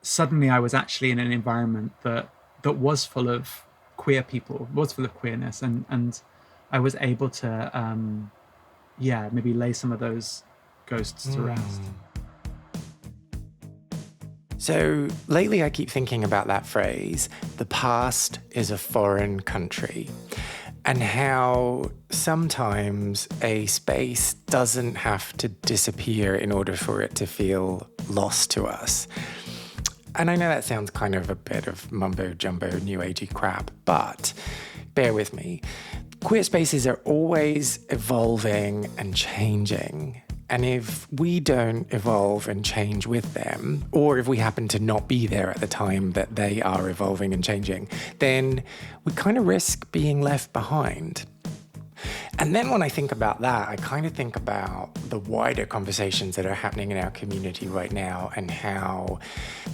suddenly I was actually in an environment that was full of queer people, was full of queerness, and I was able to maybe lay some of those ghosts to rest. So lately I keep thinking about that phrase, the past is a foreign country, and how sometimes a space doesn't have to disappear in order for it to feel lost to us. And I know that sounds kind of a bit of mumbo jumbo new agey crap, but bear with me. Queer spaces are always evolving and changing. And if we don't evolve and change with them, or if we happen to not be there at the time that they are evolving and changing, then we kind of risk being left behind. And then when I think about that, I kind of think about the wider conversations that are happening in our community right now and how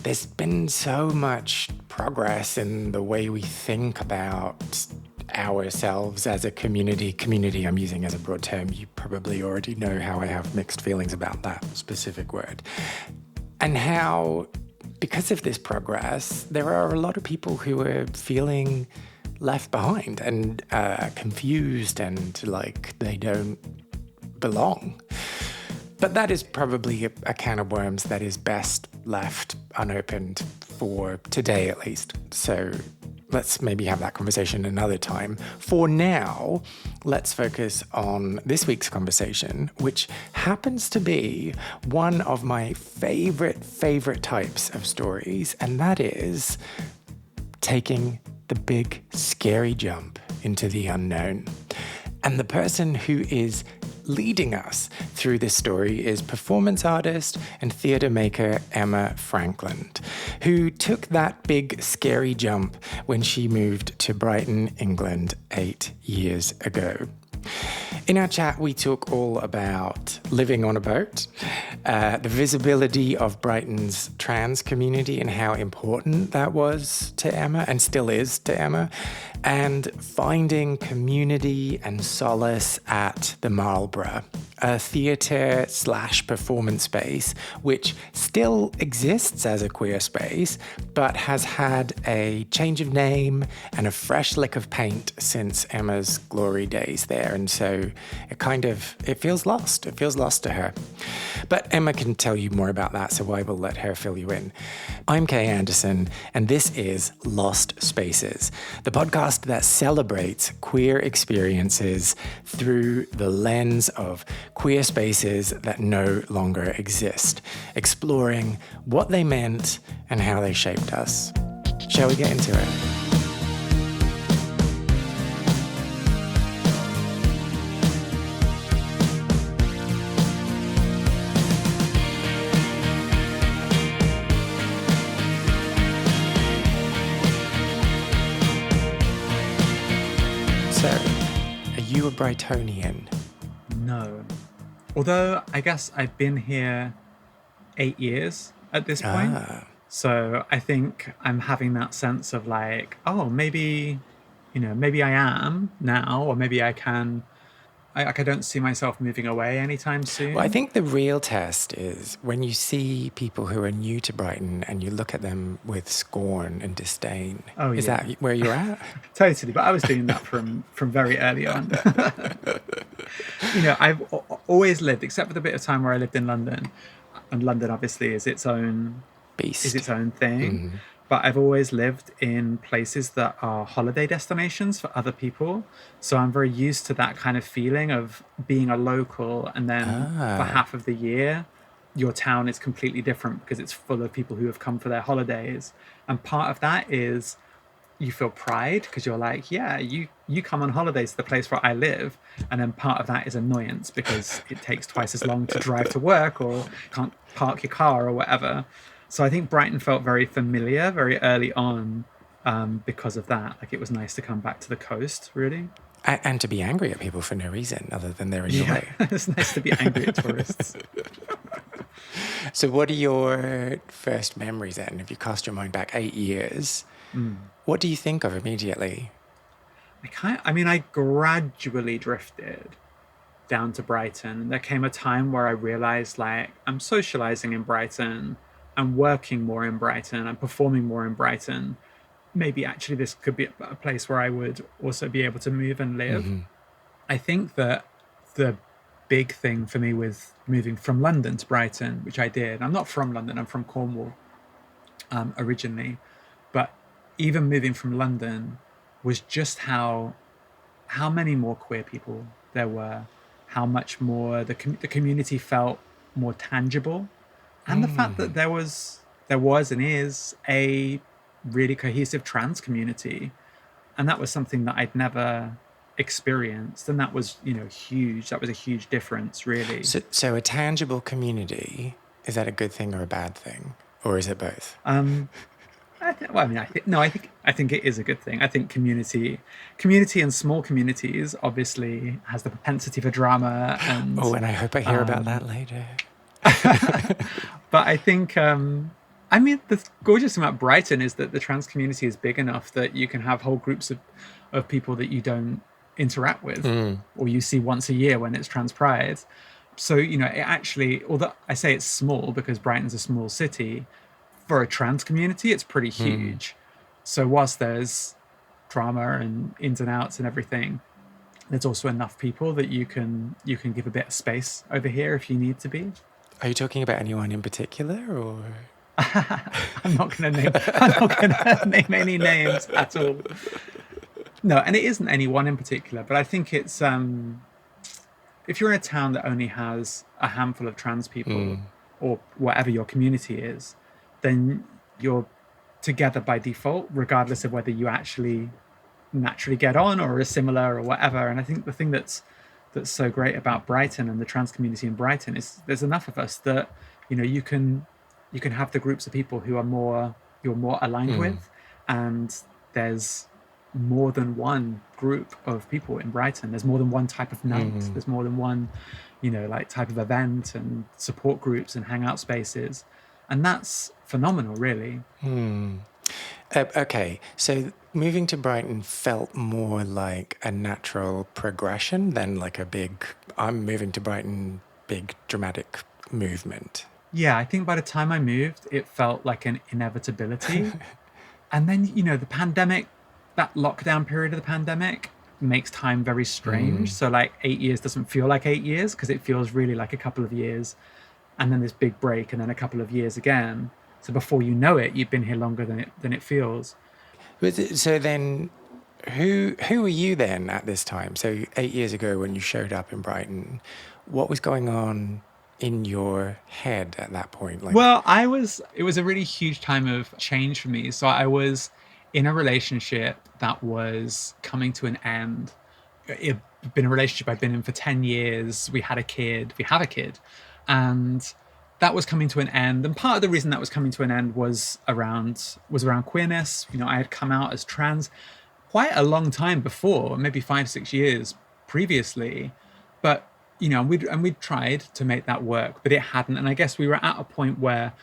there's been so much progress in the way we think about ourselves as a community. Community I'm using as a broad term. You probably already know how I have mixed feelings about that specific word. And how, because of this progress, there are a lot of people who are feeling left behind and confused and like they don't belong. But that is probably a can of worms that is best left unopened for today at least. So let's maybe have that conversation another time. For now, let's focus on this week's conversation, which happens to be one of my favorite types of stories, and that is taking the big, scary jump into the unknown. And the person who is leading us through this story is performance artist and theatre maker Emma Frankland, who took that big, scary jump when she moved to Brighton, England 8 years ago. In our chat, we talk all about living on a boat, the visibility of Brighton's trans community and how important that was to Emma and still is to Emma, and finding community and solace at the Marlborough, a theatre/performance space which still exists as a queer space, but has had a change of name and a fresh lick of paint since Emma's glory days there. And so it feels lost. It feels lost to her. But Emma can tell you more about that, so I will let her fill you in. I'm Kay Anderson, and this is Lost Spaces, the podcast that celebrates queer experiences through the lens of queer spaces that no longer exist, exploring what they meant and how they shaped us. Shall we get into it? So, are you a Brightonian? No. Although I guess I've been here 8 years at this point. So I think I'm having that sense of like, oh, maybe I am now, or maybe I can. I don't see myself moving away anytime soon. Well, I think the real test is when you see people who are new to Brighton and you look at them with scorn and disdain. Oh, is yeah. that where you're at? Totally, but I was doing that from very early on. I've always lived, except for the bit of time where I lived in London, and London obviously is its own Beast. Is its own thing. Mm-hmm. But I've always lived in places that are holiday destinations for other people. So I'm very used to that kind of feeling of being a local, and then for half of the year, your town is completely different because it's full of people who have come for their holidays. And part of that is you feel pride because you're like, yeah, you come on holidays to the place where I live. And then part of that is annoyance because it takes twice as long to drive to work or can't park your car or whatever. So I think Brighton felt very familiar very early on because of that. Like, it was nice to come back to the coast, really. And to be angry at people for no reason other than they're in your way. It's nice to be angry at tourists. So what are your first memories then? If you cast your mind back 8 years, what do you think of immediately? I gradually drifted down to Brighton. There came a time where I realized, like, I'm socializing in Brighton, and working more in Brighton and performing more in Brighton, maybe actually this could be a place where I would also be able to move and live. I think that the big thing for me with moving from London to Brighton, which I did, I'm not from London, I'm from Cornwall originally, but even moving from London was just how many more queer people there were, how much more the community felt more tangible, and the fact that there was and is a really cohesive trans community, and that was something that I'd never experienced, and that was huge. That was a huge difference, really. So a tangible community, is that a good thing or a bad thing, or is it both? I think it is a good thing. I think community and small communities obviously has the propensity for drama, and and I hope I hear about that later. but I think the gorgeous thing about Brighton is that the trans community is big enough that you can have whole groups of people that you don't interact with or you see once a year when it's Trans Pride. So it actually, although I say it's small because Brighton's a small city, for a trans community it's pretty huge. So whilst there's drama and ins and outs and everything, there's also enough people that you can give a bit of space over here if you need to be. Are you talking about anyone in particular, or? I'm not going to name any names at all. No, and it isn't anyone in particular, but I think it's if you're in a town that only has a handful of trans people or whatever your community is, then you're together by default, regardless of whether you actually naturally get on or are similar or whatever. And I think the thing that's so great about Brighton and the trans community in Brighton is there's enough of us that you can have the groups of people who are you're more aligned with, and there's more than one group of people in Brighton. There's more than one type of night. There's more than one type of event and support groups and hangout spaces, and that's phenomenal, really. Okay, so moving to Brighton felt more like a natural progression than like a big, I'm moving to Brighton, big dramatic movement. Yeah, I think by the time I moved, it felt like an inevitability. And then, the pandemic, that lockdown period of the pandemic makes time very strange. So like 8 years doesn't feel like 8 years because it feels really like a couple of years. And then this big break and then a couple of years again. So before you know it, you've been here longer than it feels. So then, who were you then at this time? So 8 years ago when you showed up in Brighton, what was going on in your head at that point? Well, it was a really huge time of change for me. So I was in a relationship that was coming to an end. It had been a relationship I'd been in for 10 years. We have a kid. And that was coming to an end. And part of the reason that was coming to an end was around queerness. I had come out as trans quite a long time before, maybe 5-6 years previously. But, we'd tried to make that work, but it hadn't. And I guess we were at a point where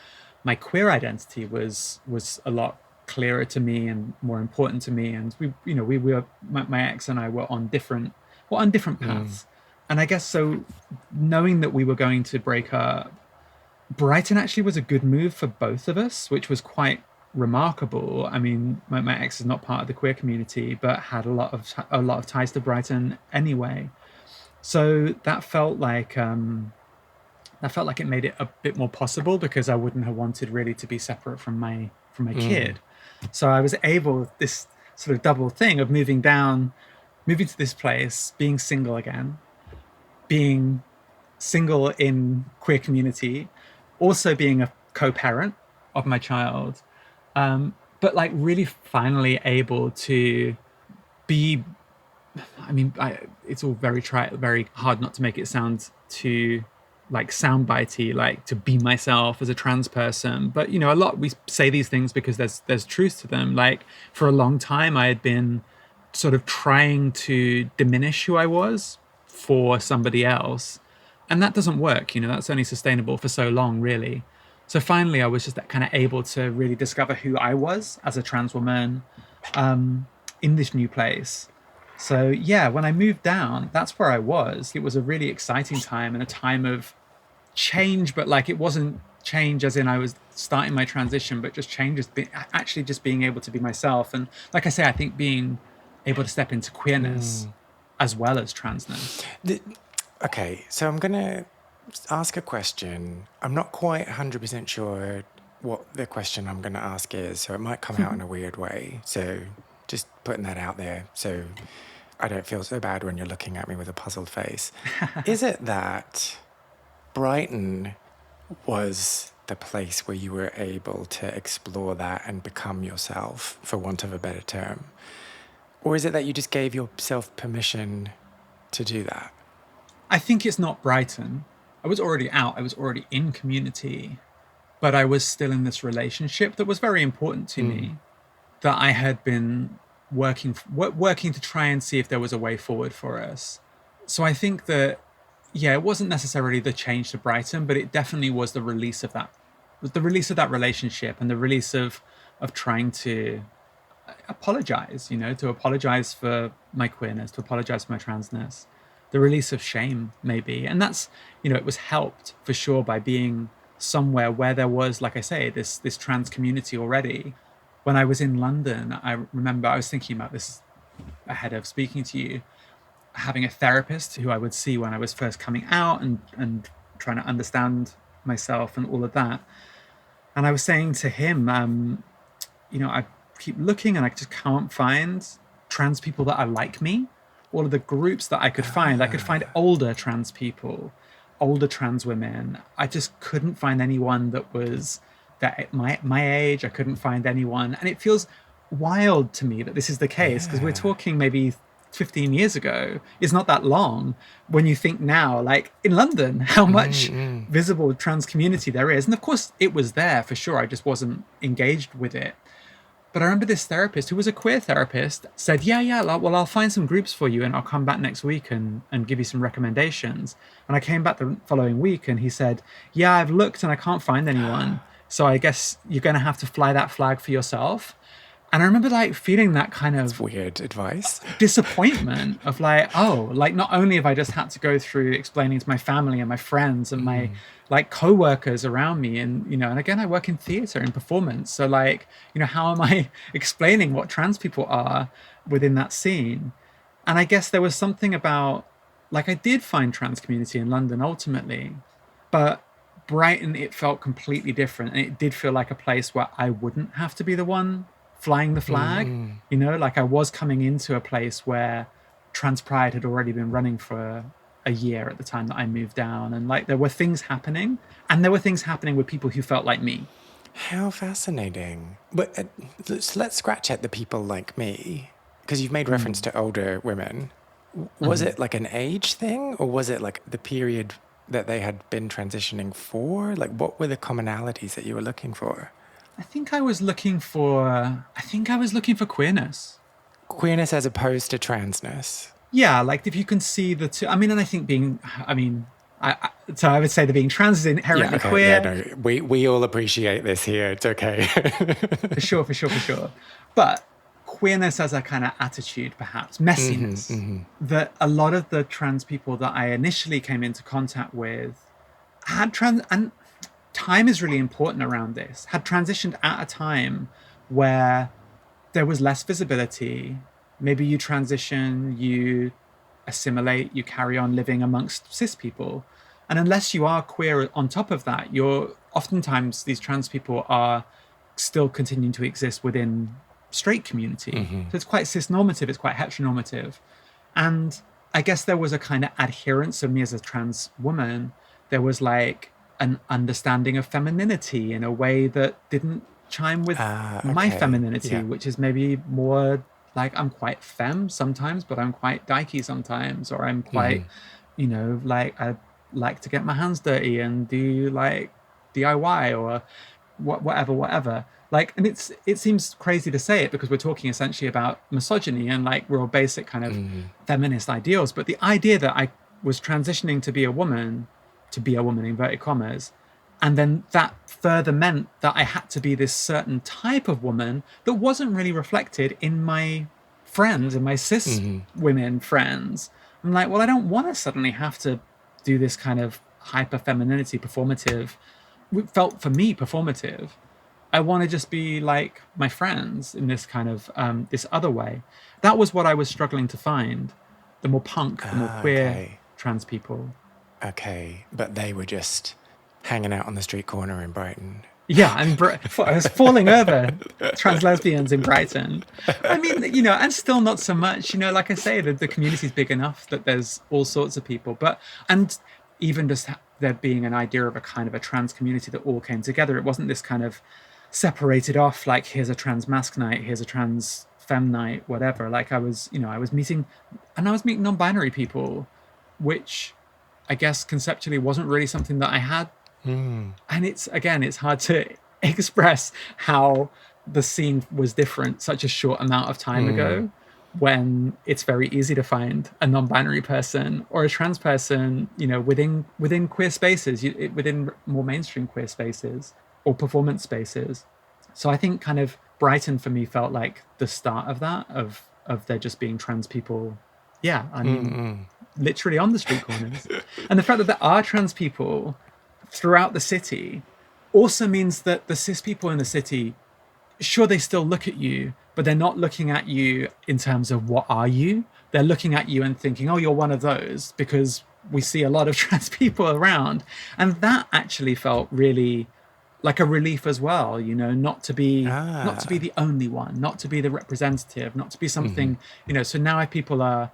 my queer identity was a lot clearer to me and more important to me. And we were, my ex and I were on different paths. And I guess so, knowing that we were going to break up, Brighton actually was a good move for both of us, which was quite remarkable. I mean, my ex is not part of the queer community, but had a lot of ties to Brighton anyway. So that felt like it made it a bit more possible, because I wouldn't have wanted really to be separate from my kid. So I was able, this sort of double thing of moving to this place, being single again, being single in queer community, also being a co-parent of my child, but like really finally able to be, it's all very hard not to make it sound too like soundbitey, like to be myself as a trans person. But a lot, we say these things because there's truth to them. Like for a long time I had been sort of trying to diminish who I was for somebody else, and that doesn't work. That's only sustainable for so long, really. So finally I was just kind of able to really discover who I was as a trans woman in this new place. So yeah, when I moved down, that's where I was. It was a really exciting time and a time of change, but like it wasn't change as in I was starting my transition, but just changes, actually just being able to be myself. And like I say, I think being able to step into queerness as well as transness. Okay, so I'm going to ask a question. I'm not quite 100% sure what the question I'm going to ask is, so it might come out in a weird way. So just putting that out there so I don't feel so bad when you're looking at me with a puzzled face. Is it that Brighton was the place where you were able to explore that and become yourself, for want of a better term? Or is it that you just gave yourself permission to do that? I think it's not Brighton. I was already out. I was already in community, but I was still in this relationship that was very important to me, that I had been working to try and see if there was a way forward for us. So I think that, yeah, it wasn't necessarily the change to Brighton, but it definitely was the release of that relationship, and the release of trying to apologize, to apologize for my queerness, to apologize for my transness, the release of shame, maybe. And that's, it was helped for sure by being somewhere where there was, like I say, this trans community already. When I was in London, I remember I was thinking about this ahead of speaking to you, having a therapist who I would see when I was first coming out and trying to understand myself and all of that. And I was saying to him, I keep looking and I just can't find trans people that are like me. All of the groups that I could find older trans people, older trans women. I just couldn't find anyone that was that my age. I couldn't find anyone. And it feels wild to me that this is the case, because we're talking maybe 15 years ago. It's not that long when you think now, like in London, how much visible trans community there is. And of course it was there for sure. I just wasn't engaged with it. But I remember this therapist, who was a queer therapist, said, well, I'll find some groups for you and I'll come back next week and give you some recommendations. And I came back the following week and he said, yeah, I've looked and I can't find anyone. So I guess you're going to have to fly that flag for yourself. And I remember feeling that kind of That's weird advice, disappointment of not only have I just had to go through explaining to my family and my friends and my co-workers around me, and and again, I work in theater and performance, so how am I explaining what trans people are within that scene? And I guess there was something about, I did find trans community in London ultimately, but Brighton, it felt completely different, and it did feel like a place where I wouldn't have to be the one flying the flag. I was coming into a place where trans pride had already been running for a year at the time that I moved down, and there were things happening, and there were things happening with people who felt like me. How fascinating. But let's scratch at the people like me, because you've made reference to older women. Was it like an age thing, or was it like the period that they had been transitioning for? What were the commonalities that you were looking for? I think I was looking for queerness. Queerness as opposed to transness. Yeah, if you can see the two. I mean, and I think so I would say that being trans is inherently queer. Yeah, no, we all appreciate this here. It's okay. For sure. But queerness as a kind of attitude, perhaps, messiness, that a lot of the trans people that I initially came into contact with had and time is really important around this, had transitioned at a time where there was less visibility. Maybe you transition, you assimilate, you carry on living amongst cis people. And unless you are queer on top of that, oftentimes these trans people are still continuing to exist within straight community. So it's quite cis-normative, it's quite heteronormative. And I guess there was a kind of adherence of me as a trans woman. There was an understanding of femininity in a way that didn't chime with my femininity, which is maybe more I'm quite femme sometimes, but I'm quite dykey sometimes, or I'm quite, I like to get my hands dirty and do DIY or whatever. And it seems crazy to say it because we're talking essentially about misogyny and real basic kind of feminist ideals. But the idea that I was transitioning to be a woman inverted commas, and then that further meant that I had to be this certain type of woman that wasn't really reflected in my friends and my cis women friends. I'm well, I don't want to suddenly have to do this kind of hyper femininity, performative felt for me performative. I want to just be like my friends in this kind of this other way. That was what I was struggling to find. The more punk, the more Ah, queer okay. trans people. Okay. But they were just hanging out on the street corner in Brighton. Yeah, I mean, I was falling over trans lesbians in Brighton. I mean, and still not so much. Like I say, the community's big enough that there's all sorts of people. And even just there being an idea of a kind of a trans community that all came together. It wasn't this kind of separated off, like, here's a trans mask night, here's a trans femme night, whatever. Like I was meeting non-binary people, which I guess conceptually wasn't really something that I had. And it's hard to express how the scene was different such a short amount of time ago, when it's very easy to find a non-binary person or a trans person, within queer spaces, within more mainstream queer spaces or performance spaces. So I think kind of Brighton for me felt like the start of that, of there just being trans people. Yeah, I mean, literally on the street corners. And the fact that there are trans people throughout the city also means that the cis people in the city, sure, they still look at you, but they're not looking at you in terms of what are you. They're looking at you and thinking, oh, you're one of those, because we see a lot of trans people around. And that actually felt really like a relief as well, not to be the only one, not to be the representative, not to be something, so now if people are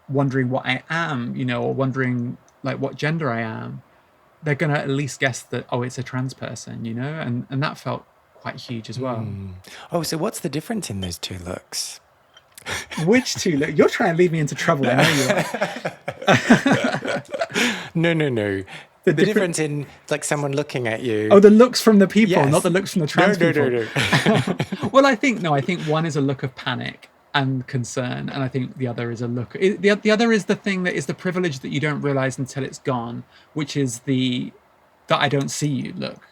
wondering what I am, or wondering like what gender I am, they're going to at least guess that, oh, it's a trans person, and that felt quite huge as well. Oh, so what's the difference in those two looks? Which two look? You're trying to lead me into trouble. I know you are. No. The difference in like someone looking at you. Oh, the looks from the people, Yes. not the looks from the trans people. No. Well, I think one is a look of panic and concern, and I think the other is a look. The other is the thing that is the privilege that you don't realize until it's gone, which is that I don't see you look,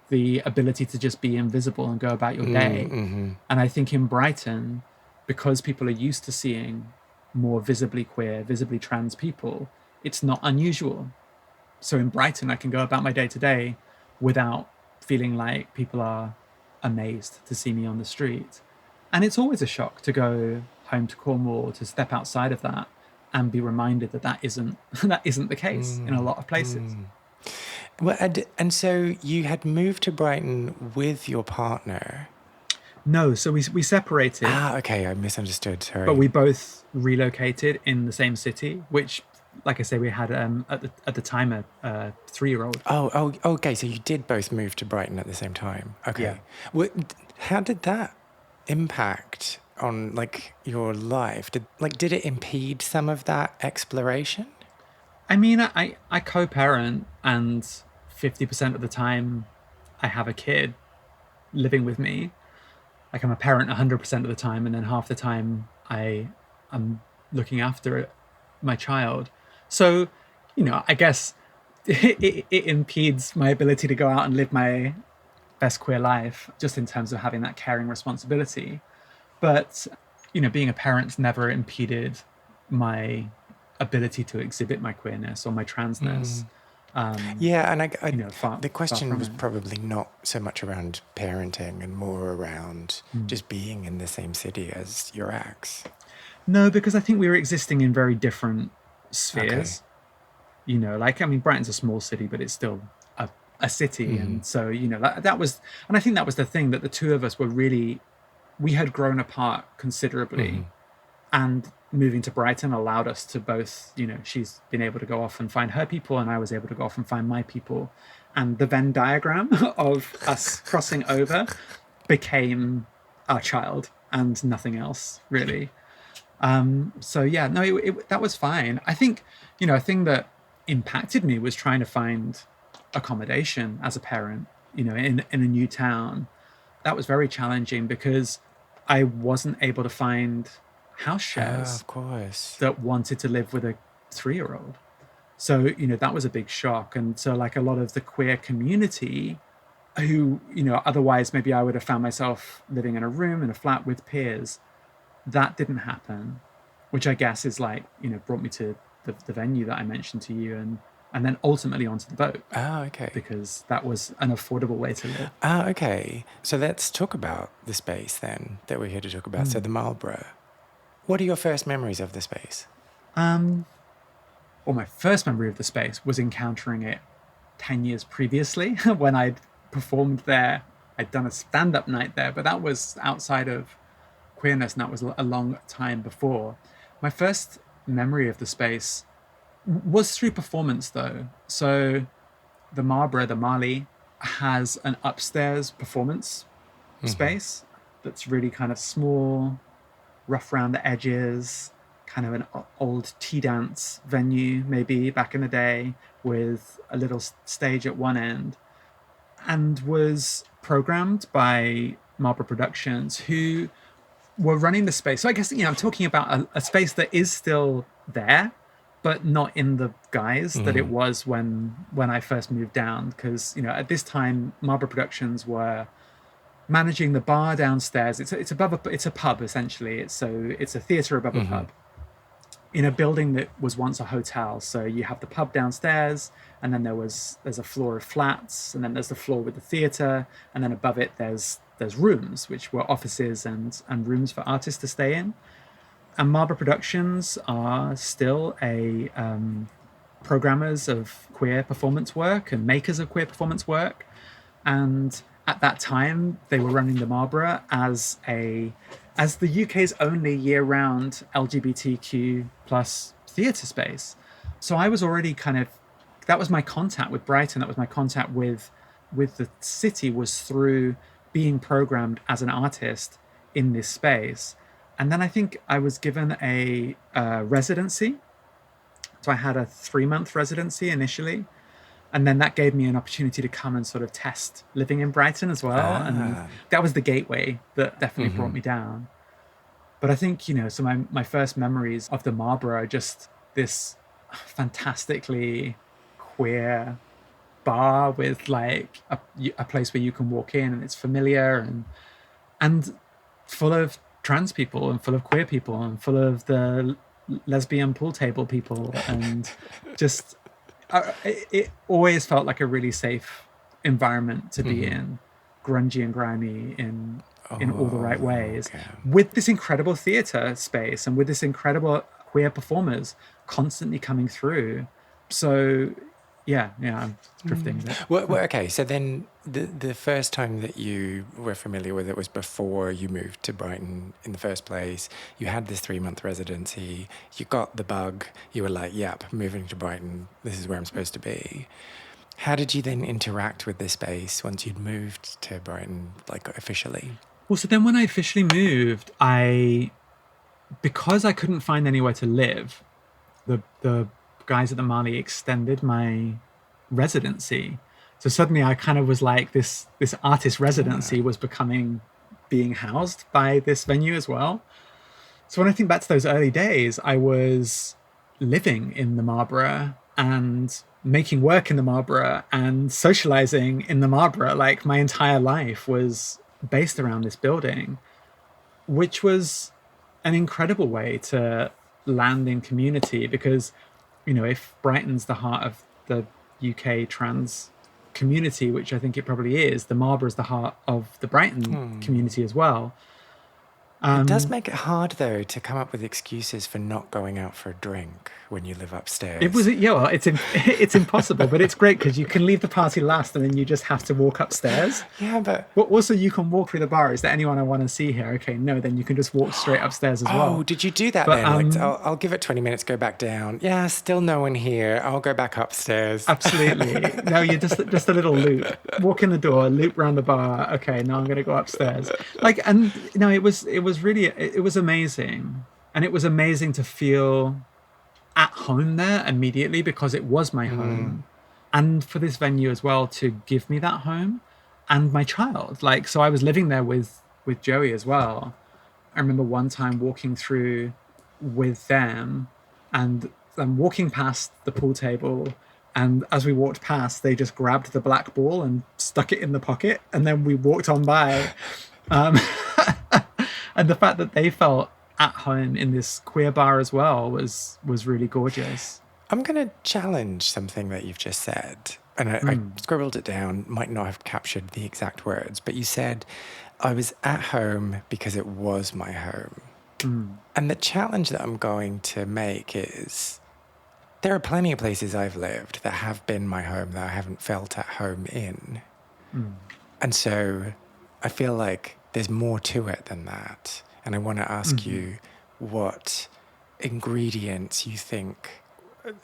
the ability to just be invisible and go about your day. And I think in Brighton, because people are used to seeing more visibly queer, visibly trans people, it's not unusual. So in Brighton, I can go about my day to day without feeling like people are amazed to see me on the street. And it's always a shock to go home to Cornwall, to step outside of that and be reminded that isn't the case in a lot of places. Well, and so you had moved to Brighton with your partner. No, so we separated. Ah, okay, I misunderstood. Sorry. But we both relocated in the same city, which, like I say, we had at the time a 3-year-old. Oh, okay. So you did both move to Brighton at the same time. Okay. Yeah. Well, how did that impact on like your life? Did it impede some of that exploration? I mean, I co-parent, and 50% of the time I have a kid living with me. Like, I'm a parent 100% of the time, and then half the time I'm looking after my child. So, I guess it impedes my ability to go out and live my best queer life, just in terms of having that caring responsibility. But, being a parent's never impeded my ability to exhibit my queerness or my transness. Yeah, and the question was it. probably not so much around parenting and more around just being in the same city as your ex. No, because I think we were existing in very different spheres. Okay. Brighton's a small city, but it's still a city. And so, that was, and I think that was the thing, that the two of us we had grown apart considerably. And moving to Brighton allowed us to both, she's been able to go off and find her people, and I was able to go off and find my people. And the Venn diagram of us crossing over became our child and nothing else, really. So yeah, no, that was fine. I think, a thing that impacted me was trying to find accommodation as a parent, in a new town. That was very challenging because I wasn't able to find house shares of course, that wanted to live with a 3-year-old. So, that was a big shock. And so, like, a lot of the queer community who, otherwise maybe I would have found myself living in a room in a flat with peers, that didn't happen, which I guess is like, brought me to the venue that I mentioned to you. And and then ultimately onto the boat Oh, okay. because that was an affordable way to live. Ah, okay. So let's talk about the space then that we're here to talk about. So the Marlborough. What are your first memories of the space? Well, my first memory of the space was encountering it 10 years previously when I'd performed there. I'd done a stand-up night there, but that was outside of Queerness, and that was a long time before. My first memory of the space was through performance, though. So the Marlborough, the Marley, has an upstairs performance space that's really kind of small, rough around the edges, kind of an old tea dance venue, maybe back in the day, with a little stage at one end, and was programmed by Marlborough Productions, who were running the space. So I guess, I'm talking about a space that is still there, but not in the guise that it was when I first moved down. Because, at this time, Marlborough Productions were managing the bar downstairs. It's above it's a pub essentially. It's a theatre above a pub in a building that was once a hotel. So you have the pub downstairs, and then there's a floor of flats, and then there's the floor with the theatre, and then above it there's rooms which were offices and rooms for artists to stay in. And Marlborough Productions are still a programmers of queer performance work and makers of queer performance work. And at that time, they were running the Marlborough as the UK's only year-round LGBTQ plus theatre space. So I was already that was my contact with Brighton. That was my contact with the city, was through being programmed as an artist in this space. And then I think I was given a residency. So I had a 3-month residency initially. And then that gave me an opportunity to come and sort of test living in Brighton as well. And that was the gateway that definitely brought me down. But I think, so my first memories of the Marlborough are just this fantastically queer bar with like a place where you can walk in and it's familiar and full of trans people and full of queer people and full of the lesbian pool table people, and just it always felt like a really safe environment to be in, grungy and grimy in all the right ways, with this incredible theatre space and with this incredible queer performers constantly coming through. So I'm drifting a bit. Well, okay, so then the first time that you were familiar with it was before you moved to Brighton in the first place. You had this 3-month residency. You got the bug. You were like, yep, moving to Brighton. This is where I'm supposed to be. How did you then interact with this space once you'd moved to Brighton, like officially? Well, so then when I officially moved, because I couldn't find anywhere to live, the guys at the Marley extended my residency. So suddenly I kind of was like, this artist residency was being housed by this venue as well. So when I think back to those early days, I was living in the Marlborough and making work in the Marlborough and socializing in the Marlborough. Like my entire life was based around this building, which was an incredible way to land in community, because if Brighton's the heart of the UK trans community, which I think it probably is, the Marlborough is the heart of the Brighton community as well. It does make it hard, though, to come up with excuses for not going out for a drink when you live upstairs. It's impossible, but it's great because you can leave the party last and then you just have to walk upstairs. Yeah, but also you can walk through the bar. Is there anyone I want to see here? Okay, no, then you can just walk straight upstairs as well. Oh, did you do that then? I'll give it 20 minutes, go back down. Yeah, still no one here. I'll go back upstairs. Absolutely. No, you're just a little loop. Walk in the door, loop around the bar. Okay, now I'm going to go upstairs. It was amazing. And it was amazing to feel at home there immediately, because it was my home. And for this venue as well to give me that home and my child. So I was living there with Joey as well. I remember one time walking through with them, and I'm walking past the pool table, and as we walked past, they just grabbed the black ball and stuck it in the pocket, and then we walked on by. And the fact that they felt at home in this queer bar as well was really gorgeous. I'm going to challenge something that you've just said. And I scribbled it down, might not have captured the exact words, but you said, I was at home because it was my home. And the challenge that I'm going to make is there are plenty of places I've lived that have been my home that I haven't felt at home in. And so I feel like there's more to it than that. And I want to ask you what ingredients you think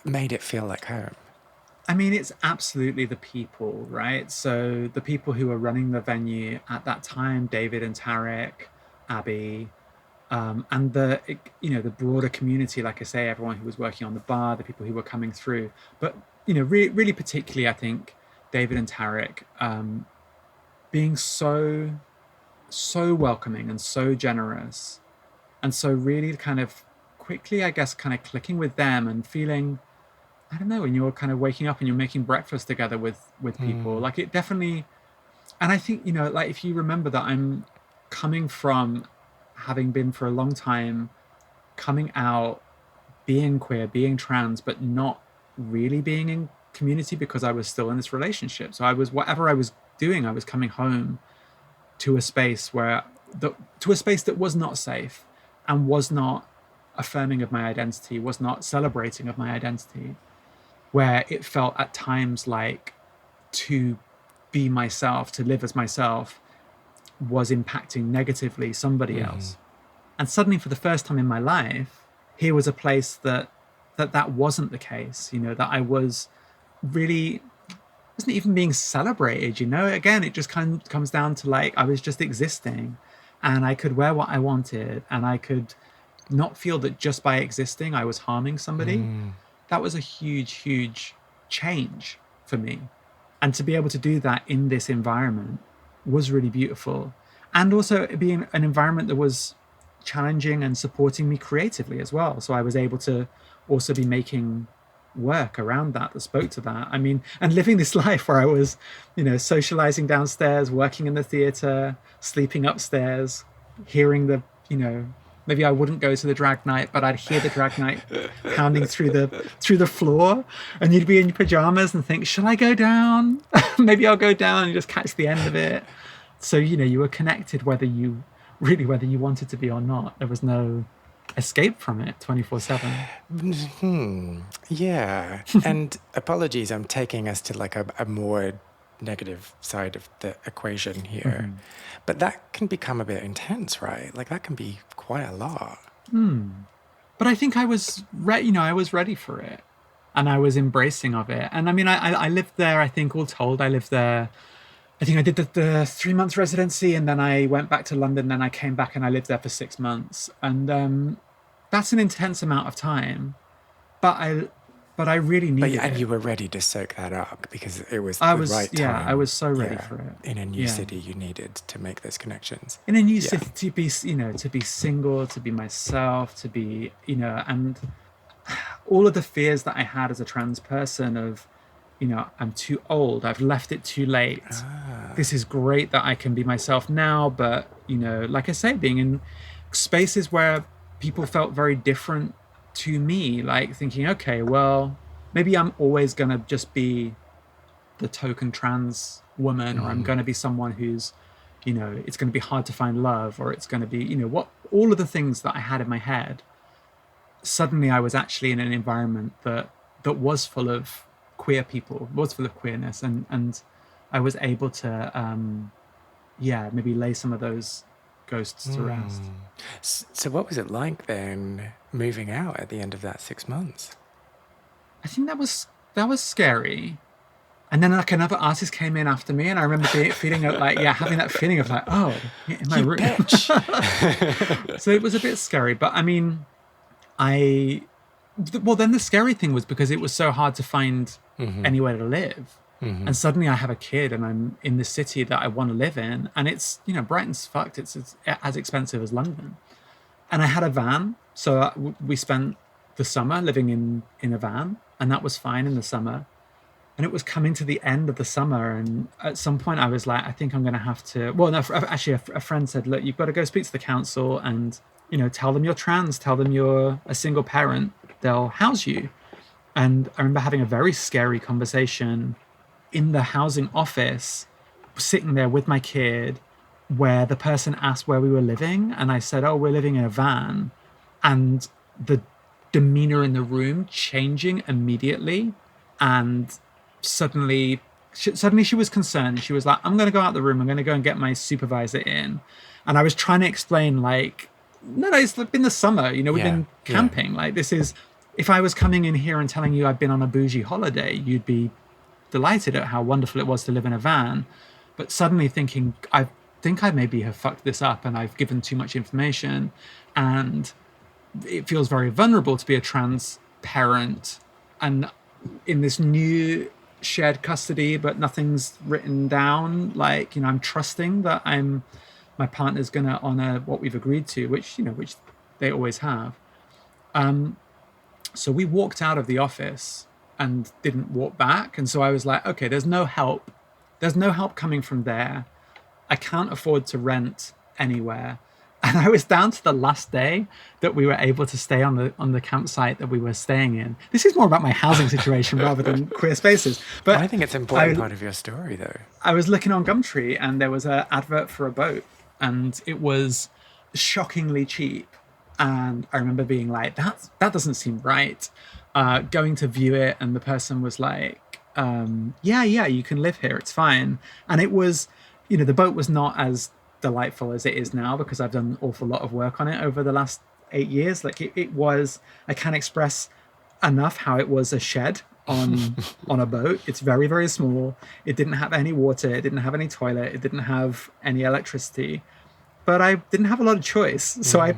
made it feel like home. I mean, it's absolutely the people, right? So the people who were running the venue at that time, David and Tarek, Abby, and the broader community, like I say, everyone who was working on the bar, the people who were coming through. But, really particularly, I think David and Tarek being so welcoming and so generous, and so really kind of quickly, I guess, kind of clicking with them and feeling, I don't know, when you're kind of waking up and you're making breakfast together with people, like it definitely. And I think, like if you remember that I'm coming from having been for a long time coming out, being queer, being trans, but not really being in community because I was still in this relationship. So whatever I was doing, I was coming home to a space that was not safe and was not affirming of my identity, was not celebrating of my identity, where it felt at times like to be myself, to live as myself, was impacting negatively somebody else. And suddenly, for the first time in my life, here was a place that wasn't the case, that I wasn't even being celebrated, Again, it just kind of comes down to like, I was just existing and I could wear what I wanted and I could not feel that just by existing, I was harming somebody. That was a huge, huge change for me. And to be able to do that in this environment was really beautiful. And also being an environment that was challenging and supporting me creatively as well. So I was able to also be making work around that spoke to that. I mean, and living this life where I was, socializing downstairs, working in the theater, sleeping upstairs, hearing maybe I wouldn't go to the drag night, but I'd hear the drag night pounding through the floor, and you'd be in your pajamas and think, shall I go down? Maybe I'll go down and just catch the end of it. So, you were connected whether you wanted to be or not. There was no escape from it 24/7. Yeah. And apologies, I'm taking us to like a more negative side of the equation here. But that can become a bit intense, right? Like that can be quite a lot. But I think I was I was ready for it and I was embracing of it. And I mean, I lived there, I think all told, I lived there. I think I did the 3 months residency and then I went back to London. Then I came back and I lived there for 6 months. And that's an intense amount of time. But I really needed it. And you were ready to soak that up because it was right time. Yeah, I was so ready for it. In a new city, you needed to make those connections. In a new city, to be single, to be myself, to be, and all of the fears that I had as a trans person of, I'm too old, I've left it too late. This is great that I can be myself now, but, like I say, being in spaces where people felt very different to me, like thinking, okay, well, maybe I'm always going to just be the token trans woman, or I'm going to be someone who's, it's going to be hard to find love, or it's going to be, all of the things that I had in my head. Suddenly I was actually in an environment that was full of queer people, was full of queerness. And I was able to, maybe lay some of those ghosts to rest. So what was it like then moving out at the end of that 6 months? I think that was scary. And then like another artist came in after me and I remember having that feeling of like, oh, in my room. So it was a bit scary, but I mean, then the scary thing was because it was so hard to find anywhere to live. And suddenly I have a kid and I'm in the city that I want to live in. And it's, Brighton's fucked. It's as expensive as London. And I had a van. So we spent the summer living in a van. And that was fine in the summer. And it was coming to the end of the summer. And at some point I was like, I think I'm going to have to... Well, no, actually a friend said, look, you've got to go speak to the council and, tell them you're trans. Tell them you're a single parent. They'll house you. And I remember having a very scary conversation in the housing office, sitting there with my kid, where the person asked where we were living. And I said, oh, we're living in a van. And the demeanor in the room changing immediately. And suddenly, suddenly she was concerned. She was like, I'm going to go out the room. I'm going to go and get my supervisor in. And I was trying to explain, like, no, it's been the summer. You know, we've been camping. Like, this is, if I was coming in here and telling you I've been on a bougie holiday, you'd be delighted at how wonderful it was to live in a van. But suddenly thinking, I think I maybe have fucked this up and I've given too much information. And it feels very vulnerable to be a trans parent and in this new shared custody, but nothing's written down. Like, you know, I'm trusting that my partner's going to honor what we've agreed to, which they always have. So we walked out of the office and didn't walk back. And so I was like, okay, there's no help. There's no help coming from there. I can't afford to rent anywhere. And I was down to the last day that we were able to stay on the campsite that we were staying in. This is more about my housing situation rather than queer spaces. But I think it's an important part of your story, though. I was looking on Gumtree and there was an advert for a boat and it was shockingly cheap. And I remember being like, that doesn't seem right. Going to view it and the person was like, yeah, you can live here. It's fine. And it was, you know, the boat was not as delightful as it is now because I've done an awful lot of work on it over the last 8 years. Like it was, I can't express enough how it was a shed on a boat. It's very, very small. It didn't have any water. It didn't have any toilet. It didn't have any electricity. But I didn't have a lot of choice. So I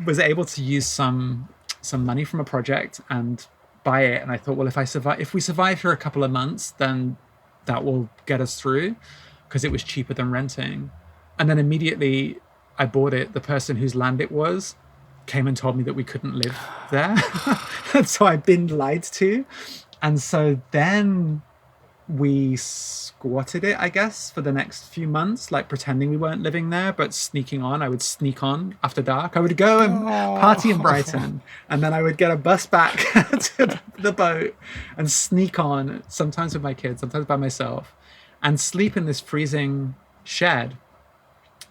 was able to use some money from a project and buy it. And I thought, well, if we survive for a couple of months, then that will get us through because it was cheaper than renting. And then immediately I bought it. The person whose land it was came and told me that we couldn't live there. And so I've been lied to. And so then we squatted it, I guess, for the next few months, like pretending we weren't living there, but sneaking on. I would sneak on after dark. I would go and party in Brighton. And then I would get a bus back to the boat and sneak on, sometimes with my kids, sometimes by myself, and sleep in this freezing shed.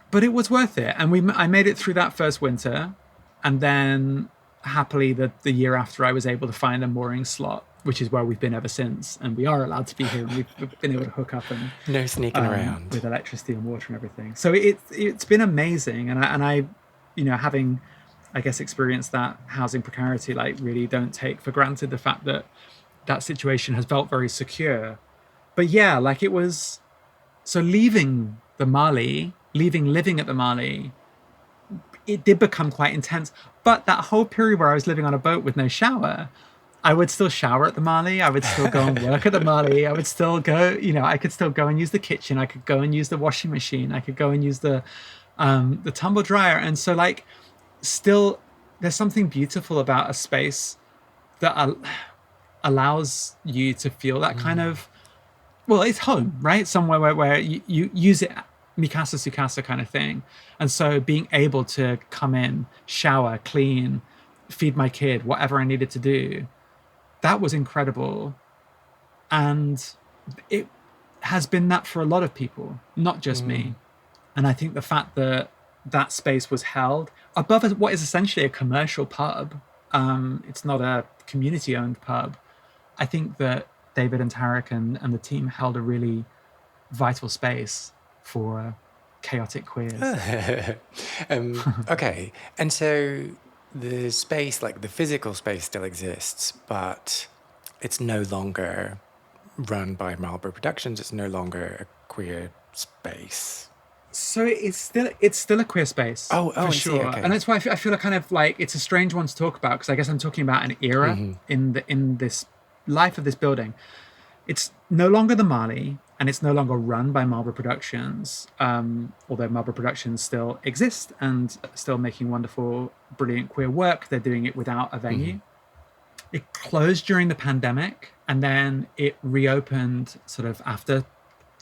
But it was worth it. And I made it through that first winter. And then happily the year after I was able to find a mooring slot, which is where we've been ever since. And we are allowed to be here. And we've been able to hook up and no sneaking around with electricity and water and everything. So it's been amazing. And I, you know, having, I guess, experienced that housing precarity, like really don't take for granted the fact that that situation has felt very secure. But yeah, like it was, so living living at the Marley, it did become quite intense. But that whole period where I was living on a boat with no shower, I would still shower at the Marley. I would still go and work at the Marley. I would still go, you know, I could still go and use the kitchen. I could go and use the washing machine. I could go and use the tumble dryer. And so like, still, there's something beautiful about a space that allows you to feel that kind of, well, it's home, right? Somewhere where you use it, mikasa sukasa kind of thing. And so being able to come in, shower, clean, feed my kid, whatever I needed to do, that was incredible. And it has been that for a lot of people, not just me. And I think the fact that that space was held above what is essentially a commercial pub, it's not a community-owned pub. I think that David and Tarek and the team held a really vital space for chaotic queers. Okay. And so the space, like the physical space still exists, but it's no longer run by Marlborough Productions. It's no longer a queer space. So it's still a queer space. For I sure. see, okay. And that's why I feel like kind of like it's a strange one to talk about because I guess I'm talking about an era in this life of this building. It's no longer the Marley, and it's no longer run by Marlborough Productions, although Marlborough Productions still exist and still making wonderful, brilliant queer work. They're doing it without a venue. It closed during the pandemic, and then it reopened sort of after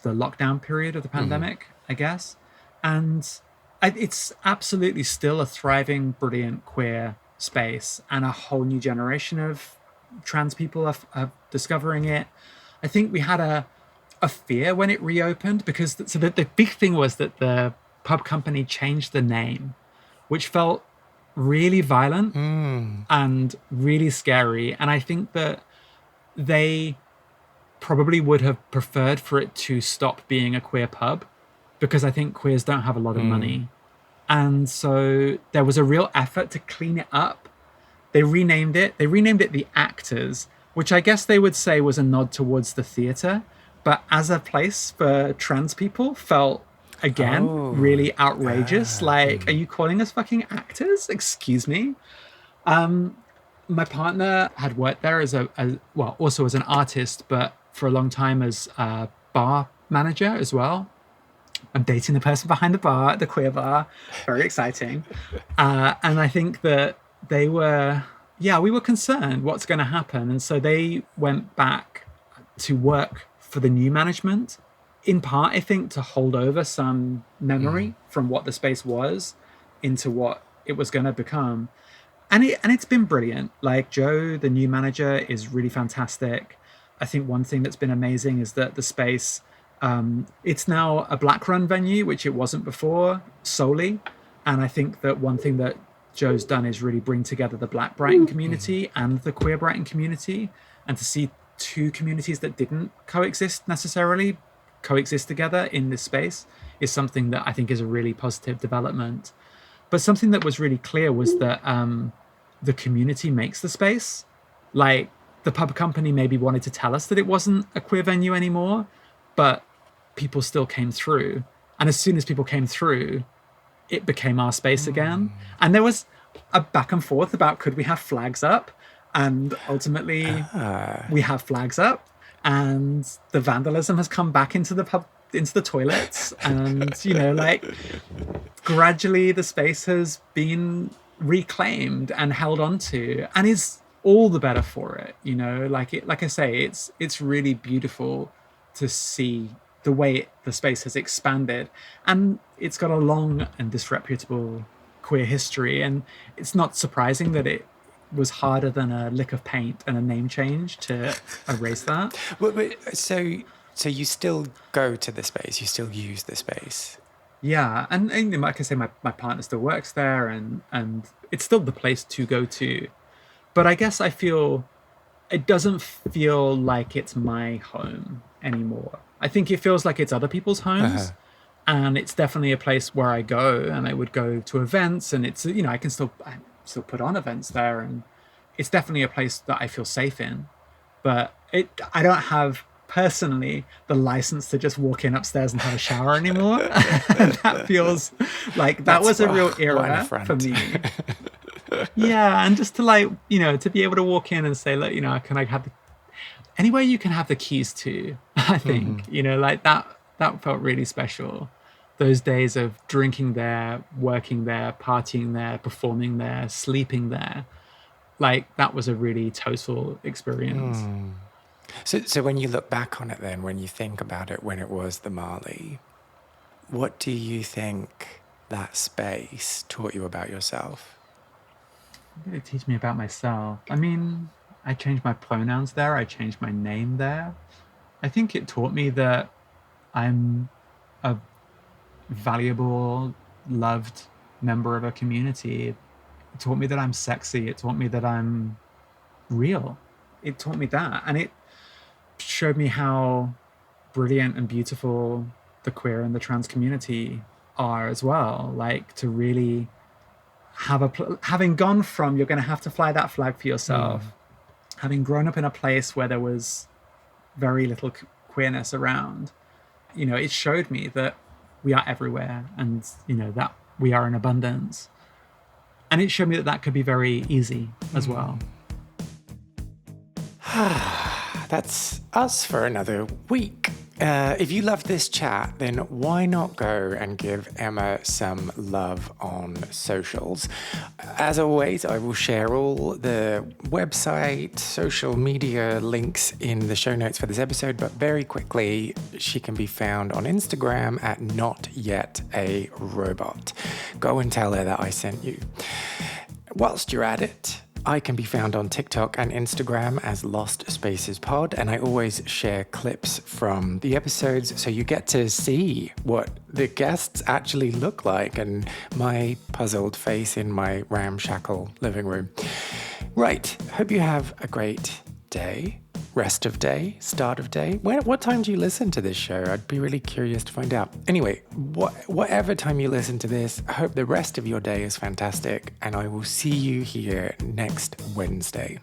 the lockdown period of the pandemic, I guess. And it's absolutely still a thriving, brilliant queer space and a whole new generation of trans people are discovering it. I think we had a fear when it reopened because the big thing was that the pub company changed the name, which felt really violent and really scary. And I think that they probably would have preferred for it to stop being a queer pub because I think queers don't have a lot of money. And so there was a real effort to clean it up. They renamed it The Actors, which I guess they would say was a nod towards the theatre, but as a place for trans people felt, again, really outrageous. Like, are you calling us fucking actors? Excuse me. My partner had worked there also as an artist, but for a long time as a bar manager as well. I'm dating the person behind the bar, the queer bar. Very exciting. And I think that we were concerned what's going to happen. And so they went back to work for the new management, in part, I think, to hold over some memory from what the space was into what it was going to become. And it's been brilliant. Like, Joe, the new manager, is really fantastic. I think one thing that's been amazing is that the space, it's now a black run venue, which it wasn't before, solely. And I think that one thing that Joe's done is really bring together the Black Brighton community and the queer Brighton community, and to see two communities that didn't coexist together in this space is something that I think is a really positive development. But something that was really clear was that the community makes the space. Like, the pub company maybe wanted to tell us that it wasn't a queer venue anymore, but people still came through. And as soon as people came through, it became our space again. And there was a back and forth about, could we have flags up? And ultimately, we have flags up. And the vandalism has come back into the pub, into the toilets. And, gradually the space has been reclaimed and held onto, and is all the better for it. Like I say, it's really beautiful to see the way the space has expanded, and it's got a long and disreputable queer history, and it's not surprising that it was harder than a lick of paint and a name change to erase that. So you still go to the space, you still use the space? Yeah, and like I say, my partner still works there, and it's still the place to go to. But I guess I feel it doesn't feel like it's my home anymore. I think it feels like it's other people's homes. And it's definitely a place where I go, and I would go to events, and it's, I still put on events there, and it's definitely a place that I feel safe in. But I don't have personally the license to just walk in upstairs and have a shower anymore. That feels like that was a real era for me. Yeah, and just to to be able to walk in and say, look, can I have anywhere you can have the keys to, I think, that felt really special. Those days of drinking there, working there, partying there, performing there, sleeping there, that was a really total experience. So when you look back on it then, when you think about it, when it was the Marley, what do you think that space taught you about yourself? What did it teach me about myself? I mean, I changed my pronouns there. I changed my name there. I think it taught me that I'm a valuable, loved member of a community. It taught me that I'm sexy. It taught me that I'm real. It taught me that. And it showed me how brilliant and beautiful the queer and the trans community are as well. To really having gone from, you're going to have to fly that flag for yourself, having grown up in a place where there was very little queerness around, it showed me that we are everywhere, and that we are in abundance. And it showed me that could be very easy as well. That's us for another week. If you love this chat, then why not go and give Emma some love on socials? As always, I will share all the website, social media links in the show notes for this episode, but very quickly, she can be found on Instagram at notyetaRobot. Go and tell her that I sent you. Whilst you're at it, I can be found on TikTok and Instagram as Lost Spaces Pod, and I always share clips from the episodes so you get to see what the guests actually look like and my puzzled face in my ramshackle living room. Right, hope you have a great day. Rest of day, start of day. What time do you listen to this show? I'd be really curious to find out. Anyway, whatever time you listen to this, I hope the rest of your day is fantastic, and I will see you here next Wednesday.